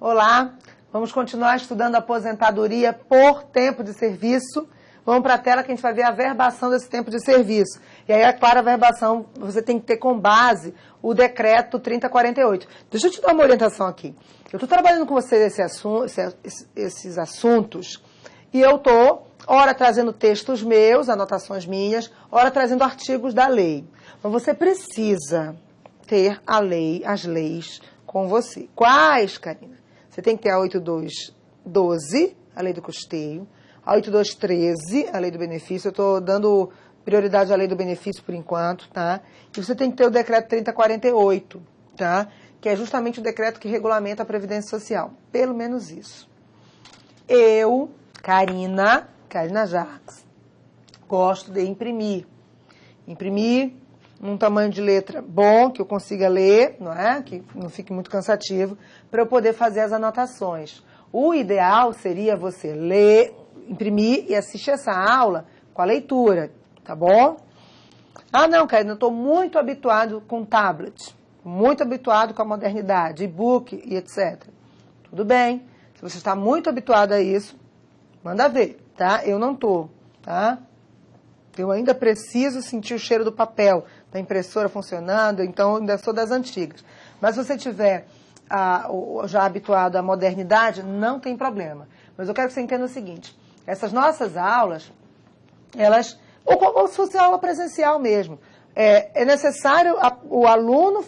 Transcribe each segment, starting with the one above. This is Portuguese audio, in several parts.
Olá, vamos continuar estudando aposentadoria por tempo de serviço. Vamos para a tela que a gente vai ver a verbação desse tempo de serviço. E aí, é claro, a verbação você tem que ter com base o decreto 3048. Deixa eu te dar uma orientação aqui. Eu estou trabalhando com vocês esses assuntos e eu estou, ora trazendo textos meus, anotações minhas, ora trazendo artigos da lei. Mas você precisa ter a lei, as leis com você. Quais, Karina? Você tem que ter a 8212, a lei do custeio, a 8213, a lei do benefício. Eu estou dando prioridade à lei do benefício por enquanto, tá? E você tem que ter o decreto 3048, tá? Que é justamente o decreto que regulamenta a Previdência Social. Pelo menos isso. Eu, Karina Jacques, gosto de imprimir. Imprimir num tamanho de letra bom, que eu consiga ler, não é? Que não fique muito cansativo, para eu poder fazer as anotações. O ideal seria você ler, imprimir e assistir essa aula com a leitura, tá bom? Ah, não, Karina, eu estou muito habituado com tablet, muito habituado com a modernidade, e-book e etc. Tudo bem. Se você está muito habituado a isso, manda ver, tá? Eu não estou, tá? Eu ainda preciso sentir o cheiro do papel, da impressora funcionando, então ainda sou das antigas. Mas se você tiver já habituado à modernidade, não tem problema. Mas eu quero que você entenda o seguinte, essas nossas aulas, elas, ou se fosse aula presencial mesmo, é necessário que o aluno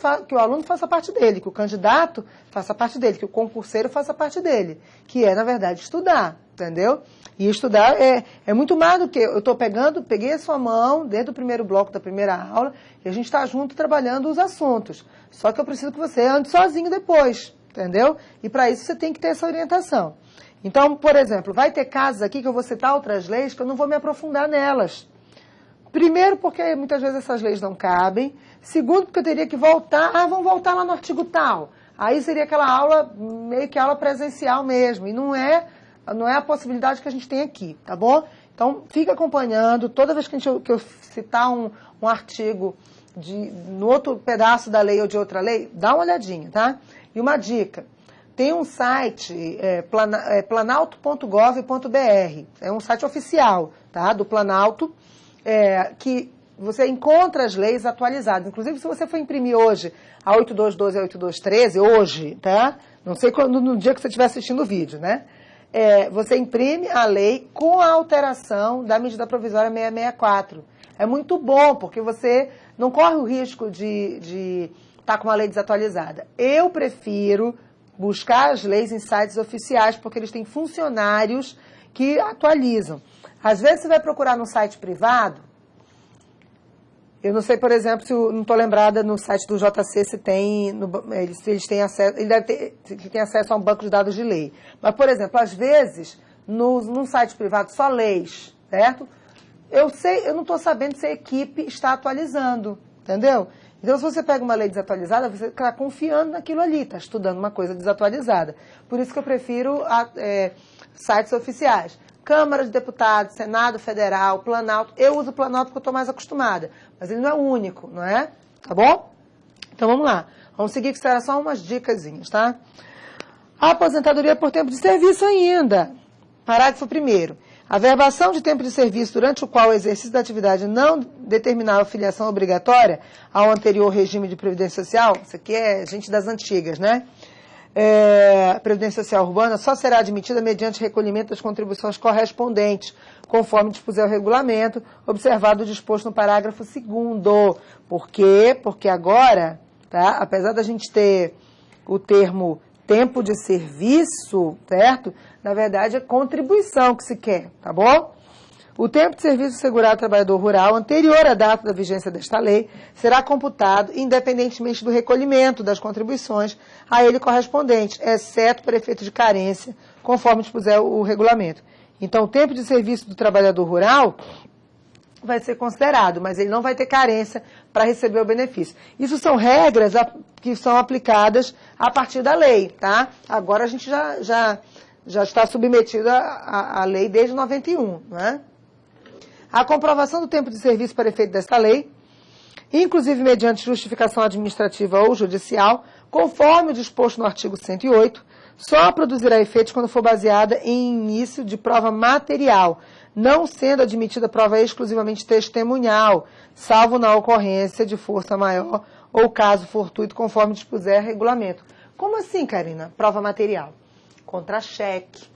faça parte dele, que o candidato faça parte dele, que o concurseiro faça parte dele, que é, na verdade, estudar, entendeu? E estudar é muito mais do que eu estou peguei a sua mão desde o primeiro bloco da primeira aula e a gente está junto trabalhando os assuntos. Só que eu preciso que você ande sozinho depois, entendeu? E para isso você tem que ter essa orientação. Então, por exemplo, vai ter casos aqui que eu vou citar outras leis que eu não vou me aprofundar nelas. Primeiro, porque muitas vezes essas leis não cabem. Segundo, porque eu teria que voltar. Vamos voltar lá no artigo tal. Aí seria aquela aula, meio que aula presencial mesmo. E não é a possibilidade que a gente tem aqui, tá bom? Então, fica acompanhando. Toda vez que eu citar um artigo no outro pedaço da lei ou de outra lei, dá uma olhadinha, tá? E uma dica. Tem um site, planalto.gov.br. É um site oficial, tá? Do Planalto. Que você encontra as leis atualizadas. Inclusive, se você for imprimir hoje a 8212 e a 8213, hoje, tá? Não sei quando, no dia que você estiver assistindo o vídeo, né? Você imprime a lei com a alteração da medida provisória 664. É muito bom, porque você não corre o risco de estar com uma lei desatualizada. Eu prefiro buscar as leis em sites oficiais, porque eles têm funcionários que atualizam. Às vezes você vai procurar num site privado, eu não sei, por exemplo, não estou lembrada no site do JC se tem, eles têm acesso, ele deve ter, que tem acesso a um banco de dados de lei. Mas, por exemplo, às vezes, num site privado só leis, certo? Eu não estou sabendo se a equipe está atualizando, entendeu? Então, se você pega uma lei desatualizada, você está confiando naquilo ali, está estudando uma coisa desatualizada. Por isso que eu prefiro sites oficiais. Câmara de Deputados, Senado Federal, Planalto. Eu uso o Planalto porque eu estou mais acostumada. Mas ele não é o único, não é? Tá bom? Então vamos lá. Vamos seguir que será só umas dicasinhas, tá? A aposentadoria por tempo de serviço ainda. Parágrafo 1º. A verbação de tempo de serviço durante o qual o exercício da atividade não determinar a filiação obrigatória ao anterior regime de previdência social, isso aqui é gente das antigas, né? A Previdência Social Urbana só será admitida mediante recolhimento das contribuições correspondentes, conforme dispuser o regulamento, observado o disposto no parágrafo 2º. Por quê? Porque agora, tá, apesar da gente ter o termo tempo de serviço, certo? Na verdade, é contribuição que se quer, tá bom? O tempo de serviço assegurado ao trabalhador rural, anterior à data da vigência desta lei, será computado independentemente do recolhimento das contribuições a ele correspondente, exceto para efeito de carência, conforme dispuser o regulamento. Então, o tempo de serviço do trabalhador rural vai ser considerado, mas ele não vai ter carência para receber o benefício. Isso são regras que são aplicadas a partir da lei, tá? Agora a gente já está submetido à lei desde 91, não é? A comprovação do tempo de serviço para efeito desta lei, inclusive mediante justificação administrativa ou judicial, conforme o disposto no artigo 108, só produzirá efeitos quando for baseada em início de prova material, não sendo admitida prova exclusivamente testemunhal, salvo na ocorrência de força maior ou caso fortuito, conforme dispuser regulamento. Como assim, Karina? Prova material. Contra-cheque,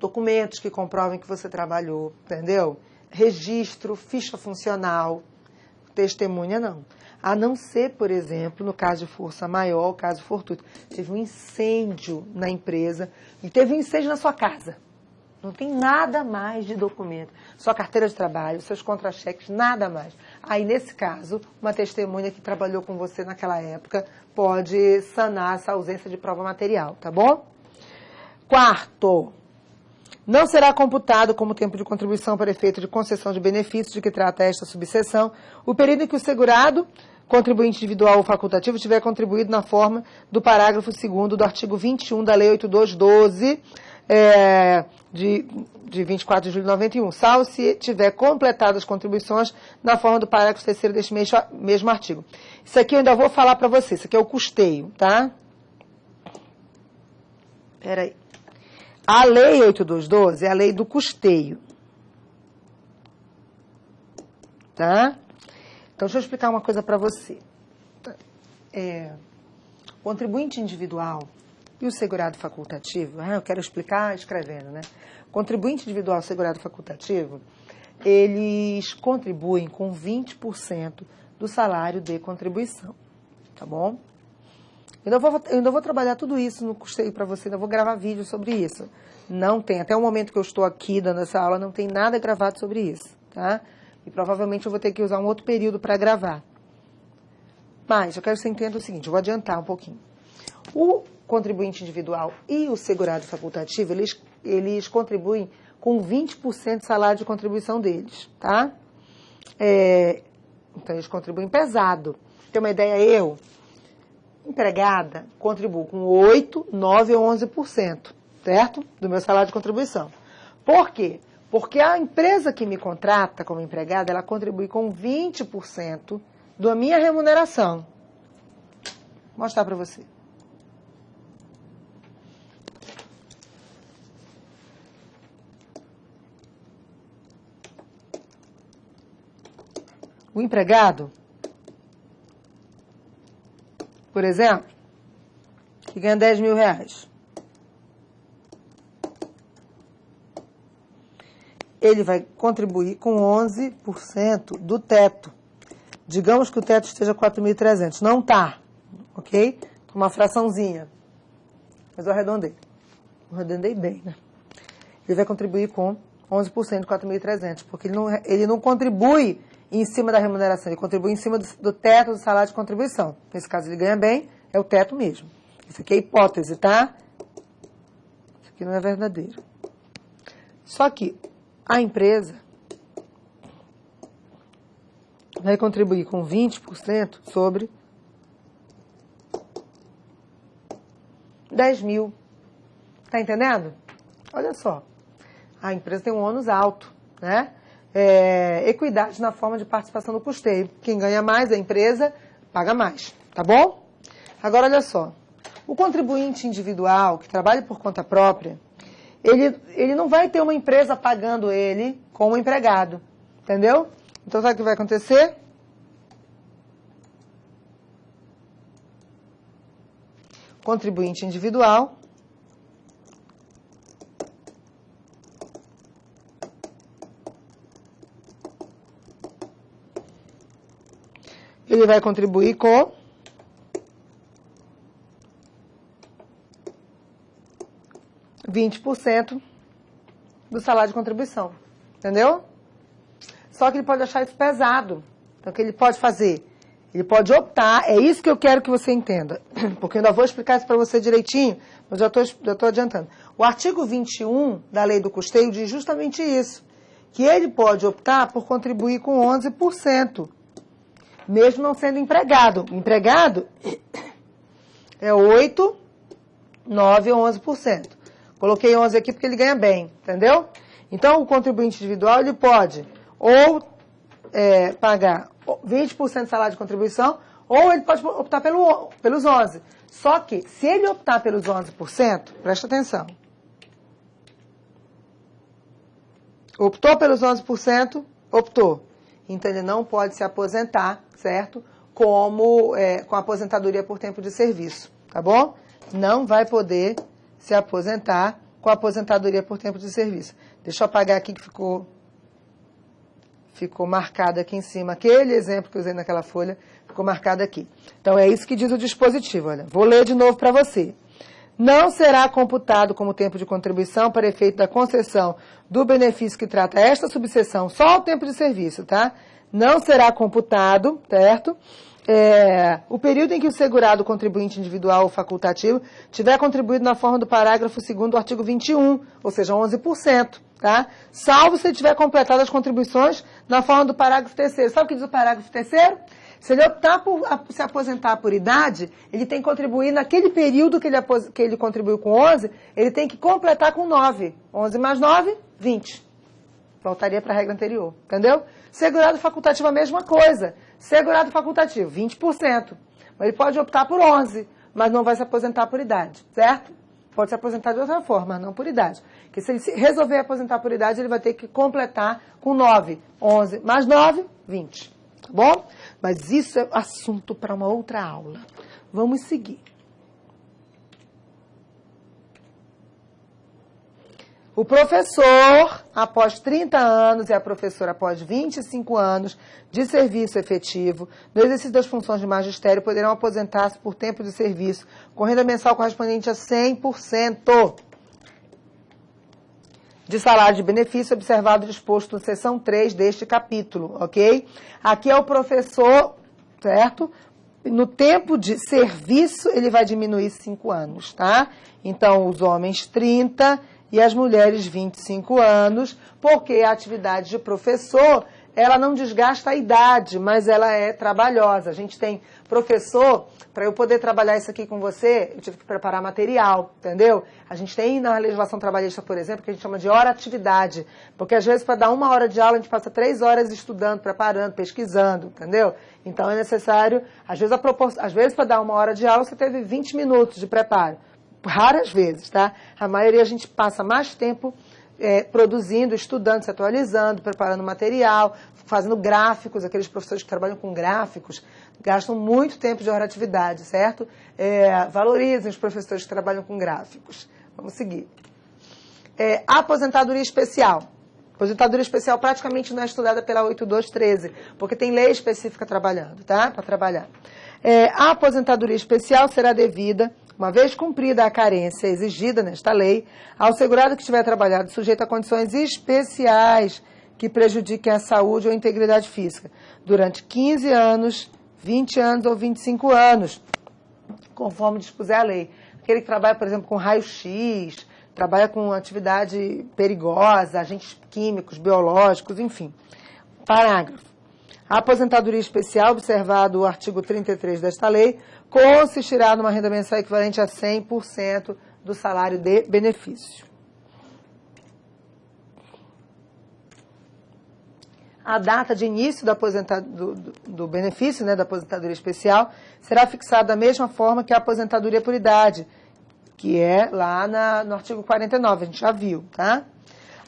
documentos que comprovem que você trabalhou, entendeu? Registro, ficha funcional, testemunha não. A não ser, por exemplo, no caso de força maior, caso fortuito. Teve um incêndio na empresa e teve um incêndio na sua casa. Não tem nada mais de documento. Sua carteira de trabalho, seus contra-cheques, nada mais. Aí, nesse caso, uma testemunha que trabalhou com você naquela época pode sanar essa ausência de prova material, tá bom? Quarto, não será computado como tempo de contribuição para efeito de concessão de benefícios de que trata esta subseção o período em que o segurado, contribuinte individual ou facultativo, tiver contribuído na forma do parágrafo 2º do artigo 21 da Lei 8212, de 24 de julho de 91, salvo se tiver completado as contribuições na forma do parágrafo 3º deste mesmo artigo. Isso aqui eu ainda vou falar para você, isso aqui é o custeio, tá? Peraí. A Lei 8212 é a lei do custeio, tá? Então, deixa eu explicar uma coisa para você. O contribuinte individual e o segurado facultativo, eu quero explicar escrevendo, né? Contribuinte individual e segurado facultativo, eles contribuem com 20% do salário de contribuição, tá bom? Eu ainda vou trabalhar tudo isso no custeio para você, ainda vou gravar vídeo sobre isso. Não tem, até o momento que eu estou aqui dando essa aula, não tem nada gravado sobre isso, tá? E provavelmente eu vou ter que usar um outro período para gravar. Mas eu quero que você entenda o seguinte, eu vou adiantar um pouquinho. O contribuinte individual e o segurado facultativo, eles contribuem com 20% do salário de contribuição deles, tá? Então, eles contribuem pesado. Tem uma ideia, empregada, contribuo com 8%, 9% ou 11%, certo? Do meu salário de contribuição. Por quê? Porque a empresa que me contrata como empregada, ela contribui com 20% da minha remuneração. Vou mostrar para você. O empregado, por exemplo, que ganha 10 mil reais. Ele vai contribuir com 11% do teto. Digamos que o teto esteja 4.300. Não está, ok? Uma fraçãozinha. Mas eu arredondei. Arredondei bem, né? Ele vai contribuir com 11% de 4.300, porque ele não contribui em cima da remuneração, ele contribui em cima do teto do salário de contribuição. Nesse caso, ele ganha bem, é o teto mesmo. Isso aqui é hipótese, tá? Isso aqui não é verdadeiro. Só que a empresa vai contribuir com 20% sobre 10 mil. Tá entendendo? Olha só. A empresa tem um ônus alto, né? Equidade na forma de participação no custeio. Quem ganha mais, a empresa, paga mais, tá bom? Agora, olha só. O contribuinte individual, que trabalha por conta própria, ele não vai ter uma empresa pagando ele como empregado, entendeu? Então, sabe o que vai acontecer? Contribuinte individual ele vai contribuir com 20% do salário de contribuição, entendeu? Só que ele pode achar isso pesado. Então, o que ele pode fazer? Ele pode optar, é isso que eu quero que você entenda, porque eu ainda vou explicar isso para você direitinho, mas já estou adiantando. O artigo 21 da Lei do Custeio diz justamente isso, que ele pode optar por contribuir com 11%. Mesmo não sendo empregado. Empregado é 8, 9 ou 11%. Coloquei 11 aqui porque ele ganha bem, entendeu? Então, o contribuinte individual, ele pode ou pagar 20% do salário de contribuição, ou ele pode optar pelos 11. Só que, se ele optar pelos 11%, presta atenção. Optou pelos 11%? Optou. Então, ele não pode se aposentar, certo? Com aposentadoria por tempo de serviço, tá bom? Não vai poder se aposentar com aposentadoria por tempo de serviço. Deixa eu apagar aqui que ficou marcado aqui em cima. Aquele exemplo que eu usei naquela folha ficou marcado aqui. Então, é isso que diz o dispositivo. Olha, vou ler de novo para você. Não será computado como tempo de contribuição para efeito da concessão do benefício que trata esta subseção, só o tempo de serviço, tá? Não será computado, certo? O período em que o segurado contribuinte individual ou facultativo tiver contribuído na forma do parágrafo 2º do artigo 21, ou seja, 11%, tá? Salvo se ele tiver completado as contribuições na forma do parágrafo 3º. Sabe o que diz o parágrafo 3º? Se ele optar por se aposentar por idade, ele tem que contribuir naquele período que ele contribuiu com 11, ele tem que completar com 9. 11 mais 9, 20. Voltaria para a regra anterior, entendeu? Segurado facultativo, a mesma coisa. Segurado facultativo, 20%. Ele pode optar por 11, mas não vai se aposentar por idade, certo? Pode se aposentar de outra forma, mas não por idade. Porque se ele resolver aposentar por idade, ele vai ter que completar com 9. 11 mais 9, 20. Tá bom? Mas isso é assunto para uma outra aula. Vamos seguir. O professor, após 30 anos, e a professora após 25 anos de serviço efetivo, no exercício das funções de magistério, poderão aposentar-se por tempo de serviço, com renda mensal correspondente a 100% de salário de benefício, observado o disposto na seção 3 deste capítulo, ok? Aqui é o professor, certo? No tempo de serviço, ele vai diminuir 5 anos, tá? Então, os homens 30 e as mulheres 25 anos, porque a atividade de professor, ela não desgasta a idade, mas ela é trabalhosa. A gente tem professor, para eu poder trabalhar isso aqui com você, eu tive que preparar material, entendeu? A gente tem na legislação trabalhista, por exemplo, que a gente chama de hora-atividade, porque às vezes para dar 1 hora de aula a gente passa 3 horas estudando, preparando, pesquisando, entendeu? Então é necessário, às vezes para dar 1 hora de aula você teve 20 minutos de preparo. Raras vezes, tá? A maioria a gente passa mais tempo produzindo, estudando, se atualizando, preparando material, fazendo gráficos. Aqueles professores que trabalham com gráficos gastam muito tempo de hora-atividade, certo? Valorizem os professores que trabalham com gráficos. Vamos seguir. Aposentadoria especial. Aposentadoria especial praticamente não é estudada pela 8213, porque tem lei específica trabalhando, tá? Para trabalhar. A aposentadoria especial será devida, uma vez cumprida a carência exigida nesta lei, ao segurado que estiver trabalhado sujeito a condições especiais que prejudiquem a saúde ou a integridade física, durante 15 anos, 20 anos ou 25 anos, conforme dispuser a lei. Aquele que trabalha, por exemplo, com raio-x, trabalha com atividade perigosa, agentes químicos, biológicos, enfim. Parágrafo. A aposentadoria especial, observado o artigo 33 desta lei, consistirá numa renda mensal equivalente a 100% do salário de benefício. A data de início do benefício, né, da aposentadoria especial, será fixada da mesma forma que a aposentadoria por idade, que é lá no artigo 49, a gente já viu, tá?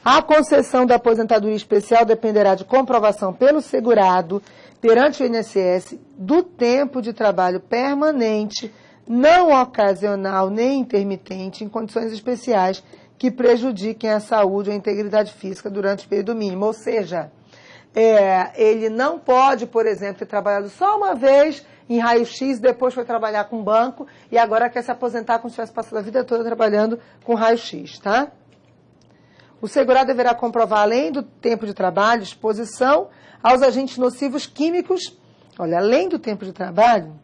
A concessão da aposentadoria especial dependerá de comprovação pelo segurado perante o INSS do tempo de trabalho permanente, não ocasional nem intermitente, em condições especiais que prejudiquem a saúde ou a integridade física durante o período mínimo. Ou seja, ele não pode, por exemplo, ter trabalhado só uma vez em raio-x, depois foi trabalhar com banco e agora quer se aposentar como se tivesse passado a vida toda trabalhando com raio-x, tá? O segurado deverá comprovar, além do tempo de trabalho, exposição aos agentes nocivos químicos. Olha, além do tempo de trabalho,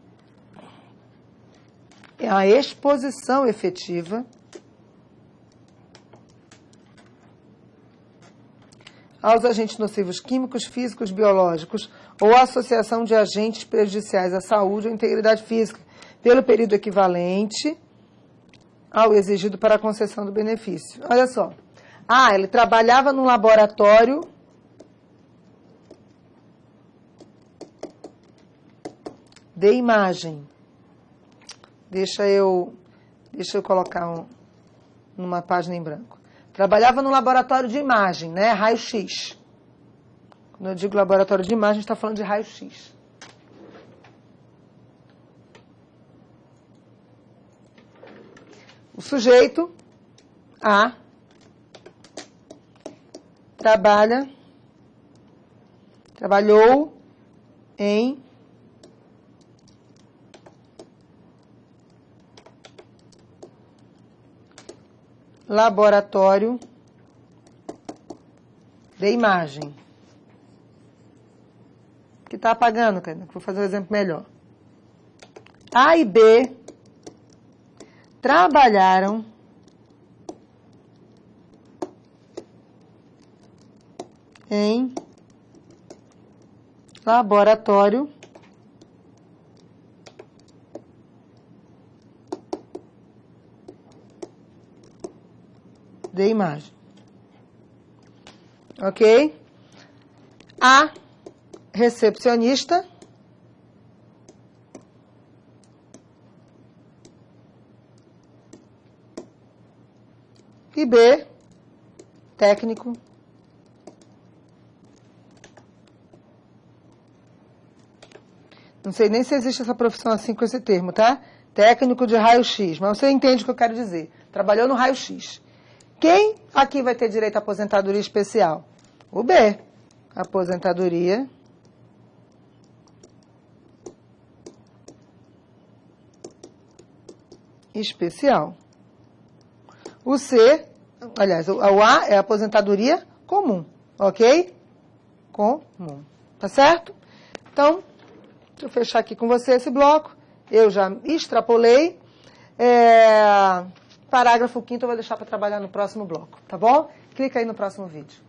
é a exposição efetiva aos agentes nocivos químicos, físicos, biológicos ou associação de agentes prejudiciais à saúde ou integridade física, pelo período equivalente ao exigido para a concessão do benefício. Olha só. Ele trabalhava num laboratório de imagem. Deixa eu colocar numa página em branco. Trabalhava no laboratório de imagem, né? Raio-X. Quando eu digo laboratório de imagem, a gente está falando de raio-X. O sujeito A trabalhou em laboratório de imagem. Que está apagando, cara? Vou fazer um exemplo melhor. A e B trabalharam em laboratório de imagem. Ok? A recepcionista e B técnico não sei nem se existe essa profissão assim com esse termo, tá? Técnico de raio-x, mas você entende o que eu quero dizer. Trabalhou no raio-x. Quem aqui vai ter direito à aposentadoria especial? O B. Aposentadoria especial. O C, aliás, o A é aposentadoria comum, ok? Comum, tá certo? Então, deixa eu fechar aqui com você esse bloco. Eu já extrapolei. Parágrafo 5º eu vou deixar para trabalhar no próximo bloco, tá bom? Clica aí no próximo vídeo.